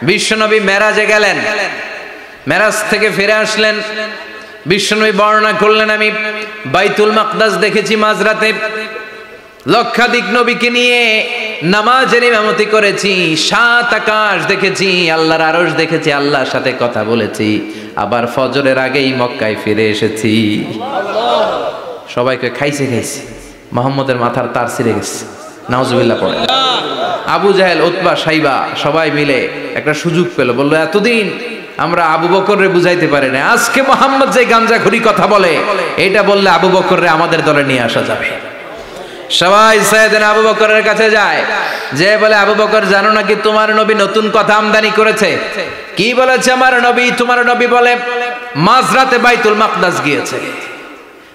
বিশ্বনবী মেরাজে গেলেন, মেরাজ থেকে ফিরে আসলেন। বিশ্বনবী বর্ণনা করলেন, আমি বাইতুল মাকদাস দেখেছি মাঝরাতে, লক্ষাধিক নবীকে নিয়ে নামাজের ইমামতি করেছি, 7 আকাশ দেখেছি, আল্লাহর আরশ দেখেছি, আল্লাহর সাথে কথা বলেছি, আবার ফজরের আগেই মক্কায় ফিরে এসেছি। সবাইকে খাইছে মোহাম্মদের মাথার তার ছিঁড়ে গেছে, নাউজুবিল্লাহ পড়ে। আবু জাহেল, উতবা, সাইবা সবাই মিলে একটা সুযোগ পেল, বললো এতদিন আমরা আবু বকররে বুঝাইতে পারি না, আজকে মোহাম্মদ যে গাঞ্জাখুরি কথা বলে এটা বললে আবু বকররে আমাদের দলে নিয়ে আসা যাবে। সবাই সাইয়েদনা আবু বকরের কাছে যায়, যে বলে আবু বকর জানো নাকি তোমার নবী নতুন কথা আমদানি করেছে? কি বলেছে আমার নবী? তোমার নবী বলে মাঝরাতে বাইতুল মাকদাস গিয়েছে।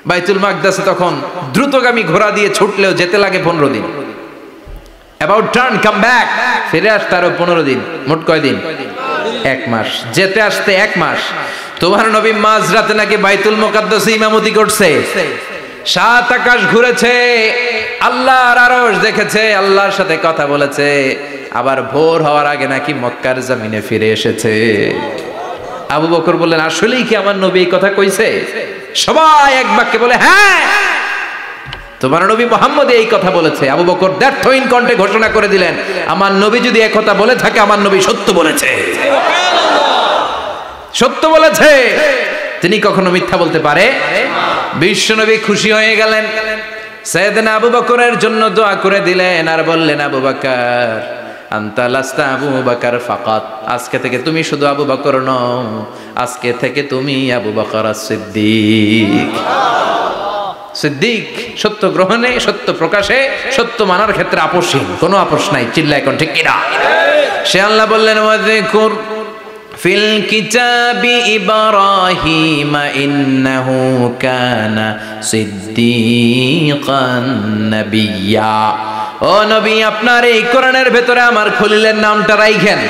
বাইতুল মাকদাসে তখন দ্রুতগামী ঘোড়া দিয়ে ছুটলেও যেতে লাগে 15 দিন। অ্যাবাউট টার্ন কাম ব্যাক, ফিরে আসতে আরো 15 দিন, মোট কয় দিন? 1 মাস, যেতে আসতে 1 মাস। তোমার নবী মাঝরাতে নাকি বাইতুল মুকাদ্দাসে ইমামতি করছে, 7 আকাশ ঘুরেছে, আল্লাহর আরশ দেখেছে, আল্লাহর সাথে কথা বলেছে, আবার ভোর হওয়ার আগে নাকি মক্কার জমিনে ফিরে এসেছে। আবু বকর বললেন আসলেই কি আমার নবী এই কথা কইছে? সবাই এক বাক্যে বলে হ্যাঁ, তোমার নবী মুহাম্মদ এই কথা বলেছে। আবু বকর দ্ব্যর্থহীন কণ্ঠে ঘোষণা করে দিলেন, আমার নবী যদি এই কথা বলে থাকে, আমার নবী সত্য বলেছে, সত্য বলেছে, তিনি কখনো মিথ্যা বলতে পারে? বিশ্বনবী খুশি হয়ে গেলেন, সাইয়েদনা আবু বকরের জন্য দোয়া করে দিলেন, আর বললেন আবু বকর আনতা লাস্তা আবু বকর ফাকাত, আজকে থেকে তুমি শুধু আবু বকর নও, আজকে থেকে তুমি আবু বকর সিদ্দিক। সিদ্দিক সত্য গ্রহণে, সত্য প্রকাশে, সত্য মানার ক্ষেত্রে আপোষহীন, কোনো আপোষ নাই। চিল্লায় কোন ঠিক কিনা? সে আল্লাহ বললেন ওয়াযকুর ফিল কিতাবি ইব্রাহিম ইন্নাহু কানা সিদ্দিকান নাবিয়্যা। ও নবী, আপনার এই কোরআনের ভেতরে আমার খলিলের নামটা রাখেন,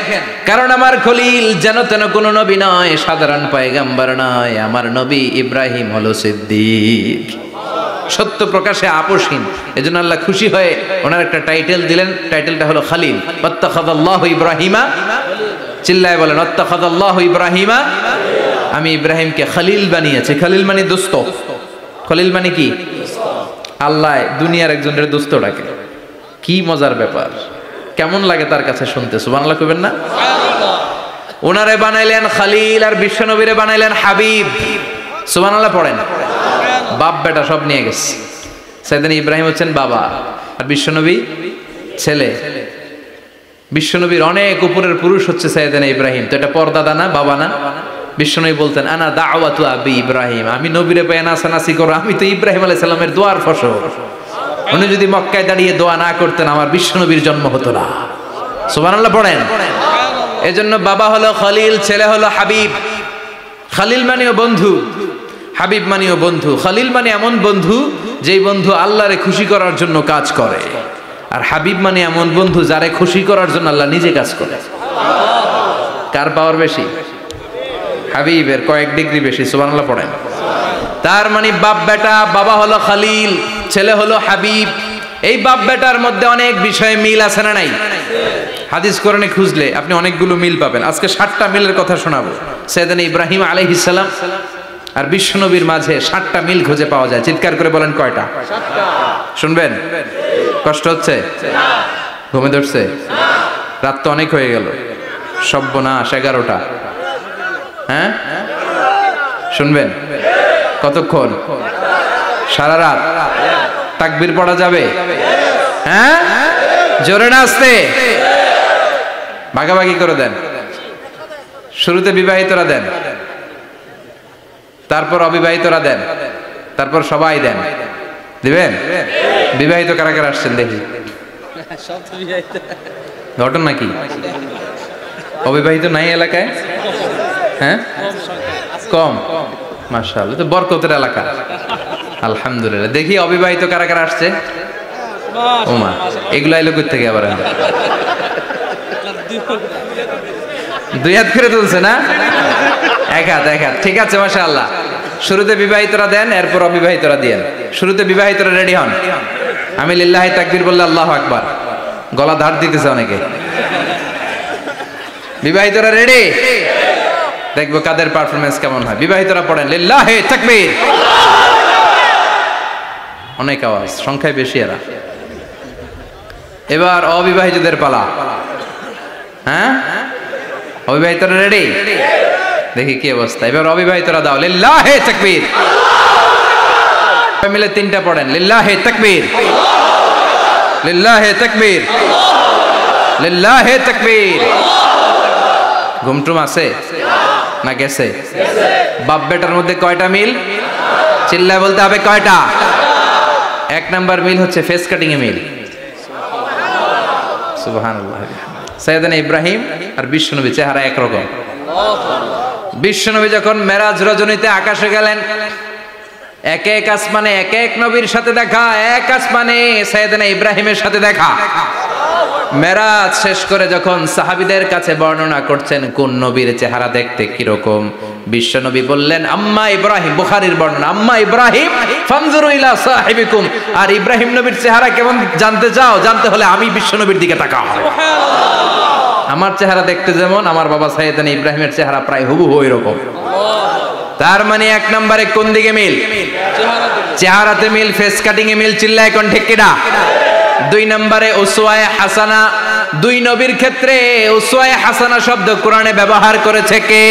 কারণ আমার খলিল যেন তেন কোনো নবী নয়, সাধারণ পয়গম্বর নয়, আমার নবী ইব্রাহিম হলো সিদ্দিক, সত্য প্রকাশে আপোষহীন। এজন্য আল্লাহ খুশি হয়ে ওনার একটা টাইটেল দিলেন, টাইটেলটা হলো খলিল। ওয়াত্তাখাযাল্লাহু ইব্রাহিমা, চিল্লায় বলেন ওয়াত্তাখাযাল্লাহু ইব্রাহিমা, আমি ইব্রাহিমকে খলিল বানিয়েছি। খলিল মানে দোস্ত। খলিল মানে কি? আল্লাহ দুনিয়ার একজনের দোস্ত ডাকে। কি মজার ব্যাপার, কেমন লাগে তার কাছে শুনতে? সুবহানাল্লাহ কইবেন না? ওনারে বানাইলেন খলিল, আর বিশ্বনবীরে বানাইলেন হাবিব। সুবহানাল্লাহ পড়েন। বাপ বেটা সব নিয়ে গেছে। সাইয়েদনা ইব্রাহিম হচ্ছেন বাবা, আর বিশ্বনবী ছেলে। বিশ্বনবীর অনেক উপরের পুরুষ হচ্ছে সাইয়েদনা ইব্রাহিম, তো এটা পরদাদা না, বাবা না? বিশ্বনবী বলতেন আনা দাওয়াতু আবি ইব্রাহিম, আমি নবীরে পেয়ে নাচানাচি করো, আমি তো ইব্রাহিম আলাইহিস সালামের দোয়ার ফসল। উনি যদি মক্কায় দাঁড়িয়ে দোয়া না করতেন, আমার বিশ্বনবীর জন্ম হতো না। সুবহানাল্লাহ পড়েন। এজন্য বাবা হলো খলিল, ছেলে হলো হাবিব। খলিল মানেও বন্ধু, হাবিব মানেও বন্ধু। খলিল মানে এমন বন্ধু যেই বন্ধু আল্লাহরে খুশি করার জন্য কাজ করে, আর হাবিব মানে এমন বন্ধু যারে খুশি করার জন্য আল্লাহ নিজে কাজ করে। কার পাওয়ার বেশি? হাবিবের কয়েক ডিগ্রি বেশি। সুবহানাল্লাহ পড়েন। তার মানে বাপ বেটা, বাবা হলো খলিল, ছেলে হলো হাবিব। এই বাপ বেটার মধ্যে অনেক বিষয়ে মিল আছে না নাই? হাদিস কোরআনে খুঁজলে আপনি অনেকগুলো মিল পাবেন। আজকে 7টা মিলের কথা শোনাবো। সাইয়েদনা ইব্রাহিম আলাইহিস সালাম আর বিশ্বনবীর মাঝে 7টা মিল খুঁজে পাওয়া যায়। চিৎকার করে বলেন কয়টা? 7টা। শুনবেন? কষ্ট হচ্ছে? ঘুমে ধরছে? রাত তো অনেক হয়ে গেল। সর্বনাশ, 11টা। হ্যাঁ, শুনবেন? কতক্ষণ? সারা রাত। তাকবীর পড়া যাবে? হ্যাঁ, জোরে না আস্তে? ভাগাভাগি করে দেন। শুরুতে বিবাহিতরা দেন, তারপর অবিবাহিতরা দেন, তারপর সবাই দেন। দিবেন? বিবাহিত কারা কারা আসছেন দেখি? ঘটনা কি? অবিবাহিত নাই এলাকায়? হ্যাঁ, কম। মাশাআল্লাহ, তো বরকতের এলাকা। আলহামদুলিল্লাহ। দেখি অবিবাহিত কারা কারা আসছে? ওমা, এগুলো আইলো কই থেকে আবার? 2 হাত করে তুলছে না? 1 হাত, 1 হাত। ঠিক আছে, মাশাআল্লাহ। শুরুতে বিবাহিতরা দেন, এরপর অবিবাহিতরা দিয়েন। শুরুতে বিবাহিতরা রেডি হন। আমি লিল্লাহি তাকবীর বললে আল্লাহু আকবার। গলা ধার দিতেছে অনেকে। বিবাহিতরা রেডি? দেখবো কাদের পারফরমেন্স কেমন হয়। বিবাহিতরা পড়েন লিল্লাহি তাকবীর। অনেক আওয়াজ, সংখ্যায় বেশি এরা। এবার অবিবাহিতদের পালা। হ্যাঁ, অবিবাহিতরা রেডি? দেখি কি অবস্থা। এবার অবিবাহিতরা দাও লিল্লাহি তাকবীর। মিলে তিনটা পড়েন লিল্লাহি তাকবীর, লিল্লাহি তাকবীর, লিল্লাহি তাকবীর। ঘুমটুম আছে না গেছে? বাপ বেটার মধ্যে কয়টা মিল? চিল্লায় বলতে হবে কয়টা? এক নাম্বার মিল হচ্ছে ফেস কাটিং এ মিল। সুবহানাল্লাহ। সাইয়েদনা ইব্রাহিম আর বিশ্বনবী চেহারা একরকম। বিশ্বনবী যখন মেরাজ রজনীতে আকাশে গেলেন, এক এক আসমানে এক এক নবীর সাথে দেখা, এক আসমানে সাইয়েদনা ইব্রাহিমের সাথে দেখা। মেরাজ শেষ করে যখন সাহাবীদের কাছে বর্ণনা করছেন কোন নবীর চেহারা দেখতে কিরকম, বিশ্বনবী বললেন আম্মা ইব্রাহিম, বুখারীর বর্ণনা, আম্মা ইব্রাহিম ফানজুরু ইলা সাহিবিকুম। আর ইব্রাহিম নবীর চেহারা কেমন জানতে চাও? জানতে হলে আমি বিশ্বনবীর দিকে তাকাও। আমার চেহারা দেখতে যেমন, আমার বাবা সাইয়েদনা ইব্রাহিমের চেহারা প্রায় হুবহু এরকম। তার মানে এক নম্বরে কোন দিকে মিল? চেহারাতে মিল, ফেস কাটিং এ মিল। চিল্লায় কোন ঠিক কিনা? দুই নম্বরে উসওয়ায়ে হাসানা। দুই নবীর ক্ষেত্রে উসওয়ায়ে হাসানা শব্দ কোরআনে ব্যবহার করেছে কে?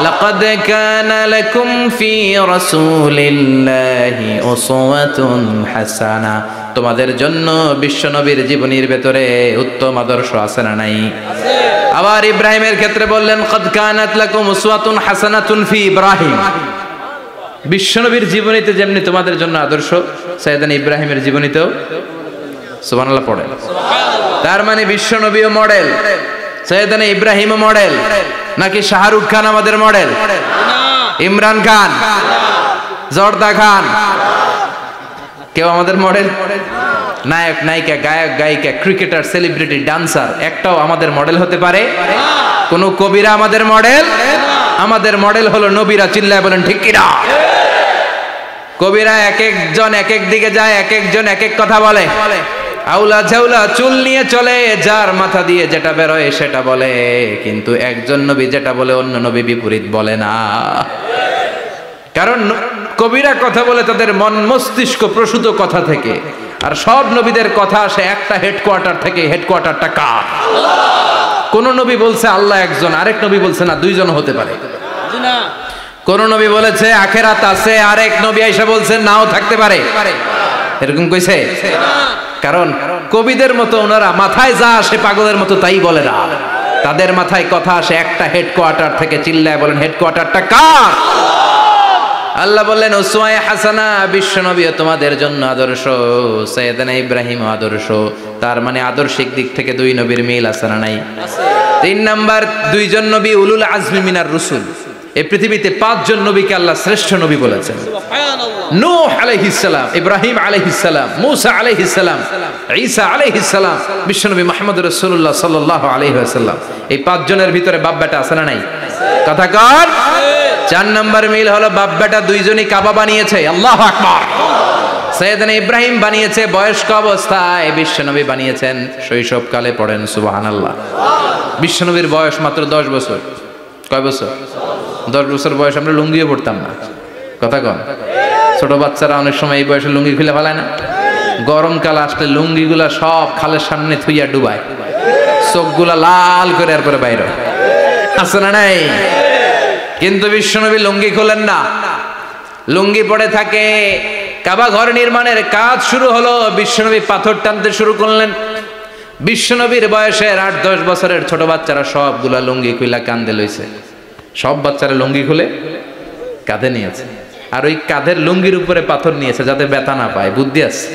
লাকাদ কানা লাকুম ফি রাসূলিল্লাহি উসওয়াতুন হাসানা। তোমাদের জন্য বিশ্বনবীর জীবনীর ভেতরে উত্তম আদর্শ আছে না নাই? আছে। আবার ইব্রাহিমের ক্ষেত্রে বললেন কাদ কানাত লাকুম উসওয়াতুন হাসানাতুন ফি ইব্রাহিম। বিশ্বনবীর জীবনীতে যেমনি তোমাদের জন্য আদর্শ, সাইয়েদনা ইব্রাহিমের জীবনীতেও। সুবহানাল্লাহ পড়েন। তার মানে বিশ্বনবীও মডেল, সাইয়েদনা ইব্রাহিমও মডেল। নাকি শাহরুখ খান আমাদের মডেল? ইমরান খান, জর্দা খান, কেউ আমাদের মডেল? নায়ক নায়িকা, গায়ক গায়িকা, ক্রিকেটার, সেলিব্রিটি, ডান্সার একটাও আমাদের মডেল হতে পারে? কোন কবিরা আমাদের মডেল? আমাদের মডেল হলো নবীরা। চিল্লায় বলেন ঠিক কিনা? কবিরা এক একজন এক এক দিকে যায়, এক একজন এক এক কথা বলে। আউলা ঝাউলা চুল নিয়ে চলে, যার মাথা দিয়ে যেটা বেরোয় সেটা বলে, কিন্তু একজন নবী যেটা বলে অন্য নবী বিপরীত বলে না। কারণ কবিরা কথা বলে তাদের মন মস্তিষ্ক প্রসূত কথা থেকে, আর সব নবীদের কথা আসে একটা হেডকোয়ার্টার থেকে। হেডকোয়ার্টারটা কার? কোন নবী বলছে আল্লাহ একজন, আরেক নবী বলছে না দুইজন হতে পারে। কোন নবী বলেছে আখেরাত আছে, আরেক নবী আইসা বলছে নাও থাকতে পারে। এরকম কইছে? কারণ কবিদের মতো ওনারা মাথায় যা আসে পাগলের মতো তাই বলে না। তাদের মাথায় কথা আসে একটা হেডকোয়ার্টার থেকে। চিল্লায় বলেন হেডকোয়ার্টারটা কার? আল্লাহ বললেন উসওয়ায়ে হাসানা। বিশ্বনবী তোমাদের জন্য আদর্শ, সাইয়েদনা ইব্রাহিম আদর্শ। তার মানে আদর্শিক দিক থেকে দুই নবীর মিল আছে না নাই? তিন নাম্বার, দুইজন নবী উলুল আজমি মিনার রসুল। এই পৃথিবীতে পাঁচজন নবীকে আল্লাহ শ্রেষ্ঠ নবী বলেছেন। নূহ আলাইহিস সালাম, ইব্রাহিম আলাইহিস সালাম, মূসা আলাইহিস সালাম, ঈসা আলাইহিস সালাম, বিশ্বনবী মুহাম্মদ রাসূলুল্লাহ সাল্লাল্লাহু আলাইহি ওয়াসাল্লাম। এই পাঁচজনের ভিতরে বাপ বেটা আছে না নাই? কথা কর। চার নাম্বার মিল হলো বাপ বেটা দুইজনই কাবা বানিয়েছে। আল্লাহু আকবার। সাইয়েদনা ইব্রাহিম বানিয়েছে বয়স্ক অবস্থায়, বিশ্বনবী বানিয়েছেন শৈশবকালে। পড়েন সুবহানাল্লাহ। বিশ্বনবীর বয়স মাত্র 10 বছর। কয় বছর? 10 বছর বয়স আমরা লুঙ্গিও পড়তাম না। কথা কন। ছোট বাচ্চারা অনেক সময় এই বয়সে লুঙ্গি খুলে ফেলায় না? গরমকাল আসলে লুঙ্গিগুলা সব খালের সামনে থুইয়া ডুবায়, চোখগুলা লাল করে এরপরে বাইরে আছে না নাই? কিন্তু বিশ্বনবী লুঙ্গি খোলেন না, লুঙ্গি পড়ে থাকে। কাবা ঘর নির্মাণের কাজ শুরু হলো, বিশ্বনবী পাথর টানতে শুরু করলেন। বিশ্বনবীর বয়সের 8-10 বছরের ছোট বাচ্চারা সবগুলা লুঙ্গি খুইলা কাঁধে লইছে। সব বাচ্চারা লুঙ্গি খুলে কাঁধে নিয়েছে, আর ওই কাঁধের লুঙ্গির উপরে পাথর নিয়েছে যাতে ব্যথা না পায়। বুদ্ধি আছে।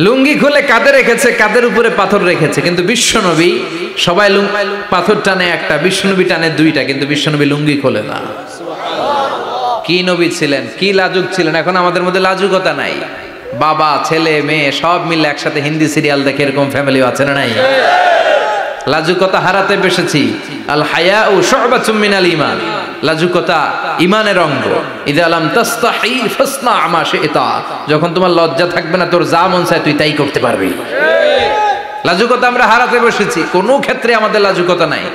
লুঙ্গি খুলে কাঁধে রেখেছে, কাঁধের উপরে পাথর রেখেছে। কিন্তু বিশ্বনবী সবাই পাথর টানে একটা, বিশ্বনবী টানে দুইটা, কিন্তু বিশ্বনবী লুঙ্গি খোলে না। কি নবী ছিলেন, কি লাজুক ছিলেন। এখন আমাদের মধ্যে লাজুকতা নাই। বাবা ছেলে মেয়ে সব মিলে একসাথে হিন্দি সিরিয়াল দেখে এরকম ফ্যামিলিও আছে না নাই? লাজুকতা হারাতে বসেছি। আল হায়াউ শু'বাতুম মিনাল ঈমান। লাজুকতা ঈমানের অঙ্গ। ইযা লাম তাস্তাহি ফাসনা মা শি'তা। যখন তোমার লজ্জা থাকবে না, তোর যা মন চায় তুই তাই করতে পারবি। লাজুকতা আমরা হারাতে বসেছি, কোনো ক্ষেত্রে আমাদের লাজুকতা নাই।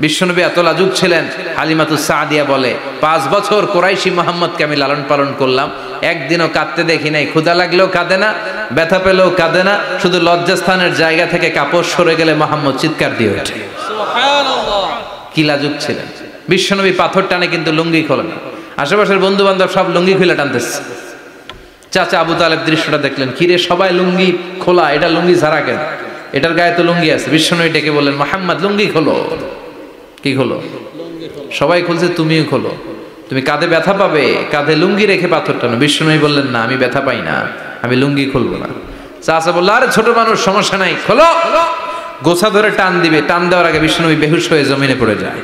বিশ্বনবী এত লাজুক ছিলেন, হালিমাতুস সাদিয়া বলে 5 বছর কুরাইশি মুহাম্মদকে আমি লালন পালন করলাম, একদিনও কাঁদতে দেখি নাই। ক্ষুধা লাগলেও কাঁদে না, ব্যথা পেলেও কাঁদে না, শুধু লজ্জাস্থানের জায়গা থেকে কাপড় সরে গেলে মুহাম্মদ চিৎকার দিয়ে ওঠে। সুবহানাল্লাহ, কি লাজুক ছিলেন বিশ্বনবী। পাথর টানে কিন্তু লুঙ্গি খোলে না। আশেপাশের বন্ধু বান্ধব সব লুঙ্গি খুলে টানতেছে। চাচা আবু তালেব দৃশ্যটা দেখলেন, কিরে সবাই লুঙ্গি খোলা, এটা লুঙ্গি ছাড়া কেন? এটার গায়ে তো লুঙ্গি আছে। বিশ্বনবী ডেকে বললেন, মুহাম্মদ লুঙ্গি খোলো। কি খোলো? সবাই খুলছে, তুমিও খোলো। তুমি কাঁধে ব্যথা পাবে, কাঁধে লুঙ্গি রেখে পাথর টানো। বিশ্বনবী বললেন, না আমি ব্যথা পাই না, আমি লুঙ্গি খুলবো না। চাচা বললো, আরে ছোট মানুষ, সমস্যা নাই, খোলো। গোছা ধরে টান দিবে, টান দেওয়ার আগে বিশ্বনবী বেহুশ হয়ে জমিনে পড়ে যায়।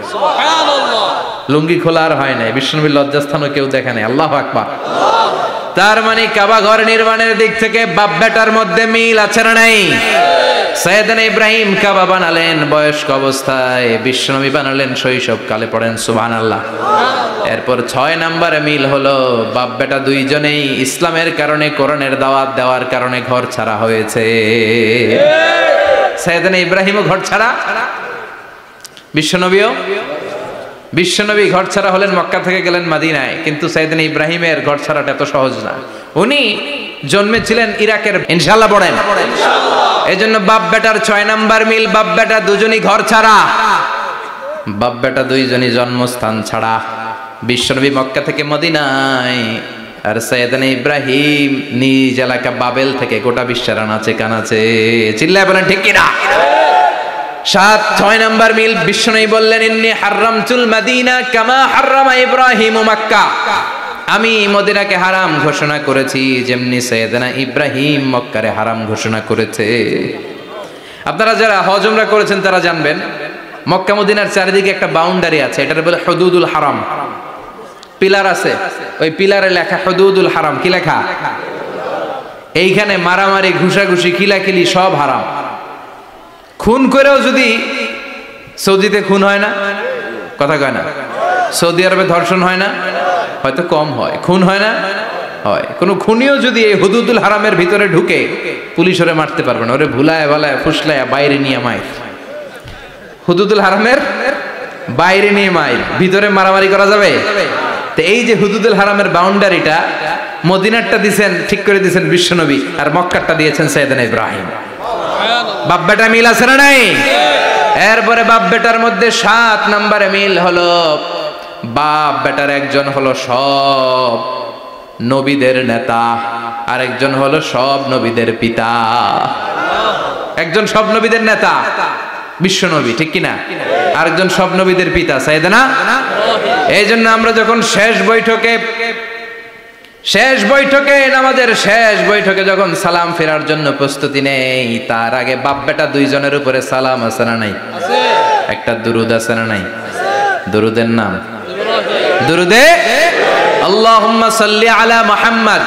লুঙ্গি খোলা আর হয় নাই। বিশ্বনবীর লজ্জাস্থানও কেউ দেখে নাই। আল্লাহু আকবার। তার মানে কাবা ঘর নির্মাণের দিক থেকে বাপ বেটার মধ্যে মিল আছে না নাই? সাইয়েদনা ইব্রাহিম কাবা বানালেন বয়স্ক অবস্থায়, বিশ্বনবী বানালেন শৈশবকালে। পড়েন সুবহানাল্লাহ। এরপর 6 নম্বরে মিল হলো, বাপ বেটা দুইজনেই ইসলামের কারণে, কোরআনের দাওয়াত দেওয়ার কারণে ঘর ছাড়া হয়েছে। সাইয়েদনা ইব্রাহিমও ঘর ছাড়া, বিশ্বনবী ঘর ছাড়া হলেন, মক্কা থেকে গেলেন মদিনায়। কিন্তু সাইয়েদনা ইব্রাহিমের ঘর ছাড়াটা এত সহজ না। উনি জন্মেছিলেন ইরাকের। ইনশাআল্লাহ পড়েন। এজন্য বাপ বেটার 6 নাম্বার মিল, বাপ বেটা দুজনই ঘর ছাড়া, বাপ বেটা দুইজনই জন্মস্থান ছাড়া। বিশ্বনবী মক্কা থেকে মদিনায়, আর সাইয়েদনা ইব্রাহিম নিজ এলাকা বাবেল থেকে গোটা বিশ্বের আনাচে কানাচে। চিল্লায় বলেন ঠিক কিনা? 6 নাম্বার মিল, বিশ্বনবী বললেন, ইন্নী হারামতুল মদিনা কামা হারামা ইব্রাহিম মক্কা। আমি মদিনাকে হারাম ঘোষণা করেছি যেমনি সাইয়েদনা ইব্রাহিম মক্কারে হারাম ঘোষণা করেছে। আপনারা যারা হজ উমরা করেছেন তারা জানবেন, মক্কা মদিনার চারিদিকে একটা বাউন্ডারি আছে, এটার বলে হুদুদুল হারাম। পিলার আছে, ওই পিলারে লেখা হুদুদুল হারাম। কি লেখা? এইখানে মারামারি, ঘুষাঘুষি, কিলাকিলি সব হারাম। খুন করেও যদি, সৌদিতে খুন হয় না, কথা কয় না? সৌদি আরবে ধর্ষণ হয় না? হয়তো কম হয়। খুন হয় না? হয়। কোন খুনিও যদি এই হুদুদুল হারামের ভিতরে ঢুকে, পুলিশ ওরে মারতে পারবে না। ওরে ভুলায় ভালায় ফুসলায় বাইরে নিয়ে মাইর। হুদুদুল হারামের বাইরে নিয়ে মাইর, ভিতরে মারামারি করা যাবে? তো এই যে হুদুদুল হারামের বাউন্ডারিটা, মদিনারটা দিয়েছেন, ঠিক করে দিয়েছেন বিশ্বনবী, আর মক্কারটা দিয়েছেন সাইয়েদনা ইব্রাহিম। বাপ বেটা মিল আছে না নাই? এরপরে বাপ বেটার মধ্যে 7 নম্বরে মিল হলো, বাপ বেটার একজন হলো সব নবীদের নেতা, আর একজন হলো সব নবীদের পিতা। একজন সব নবীদের নেতা বিশ্বনবী, ঠিক কিনা? আরেকজন সব নবীদের পিতা সাইয়েদনা। এই জন্য আমরা যখন শেষ বৈঠকে নামাজের শেষ বৈঠকে যখন সালাম ফেরার জন্য প্রস্তুতি নেই, তার আগে বাপ বেটা দুইজনের উপরে সালাম আছে না নাই? একটা দুরুদ আছে না নাই? দুরুদের নাম দুরুদে আল্লাহুম্মা সাল্লি আলা মুহাম্মদ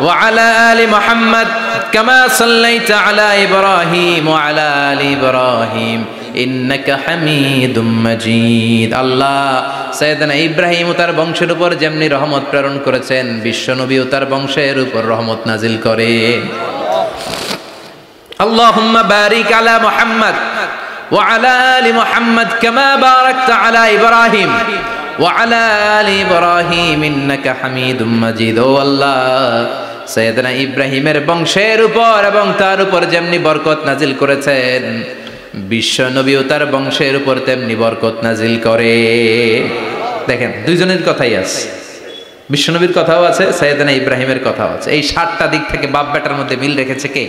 ওয়া আলা আলি মুহাম্মদ কামা সাল্লাইতা আলা ইব্রাহিম ওয়া আলা আলি ইব্রাহিম ইন্নাকা হামিদুম মাজিদ। আল্লাহ সাইয়েদনা ইব্রাহিম ও তার বংশের উপর যেমনি রহমত প্রেরণ করেছেন, বিশ্বনবী ও তার বংশের উপর রহমত নাজিল করেন। আল্লাহুম্মা বারিক আলা মুহাম্মদ ওয়া আলা আলি মুহাম্মদ কামা বারাকতা আলা ইব্রাহিম ওয়া আলা আলি ইব্রাহিম ইন্নাকা হামিদুম মাজিদ। ও আল্লাহ, সাইয়েদনা ইব্রাহিমের বংশের উপর এবং তার উপর যেমনি বরকত নাজিল করেছেন, বিশ্বনবী ও তার বংশের উপর তেমনি বরকত নাজিল করে। দেখেন, দুইজনের কথাই আছে, বিশ্বনবীর কথাও আছে, সাইয়েদনা ইব্রাহিমের কথাও আছে। এই 7টা দিক থেকে বাপ বেটার মধ্যে মিল রেখেছে কে?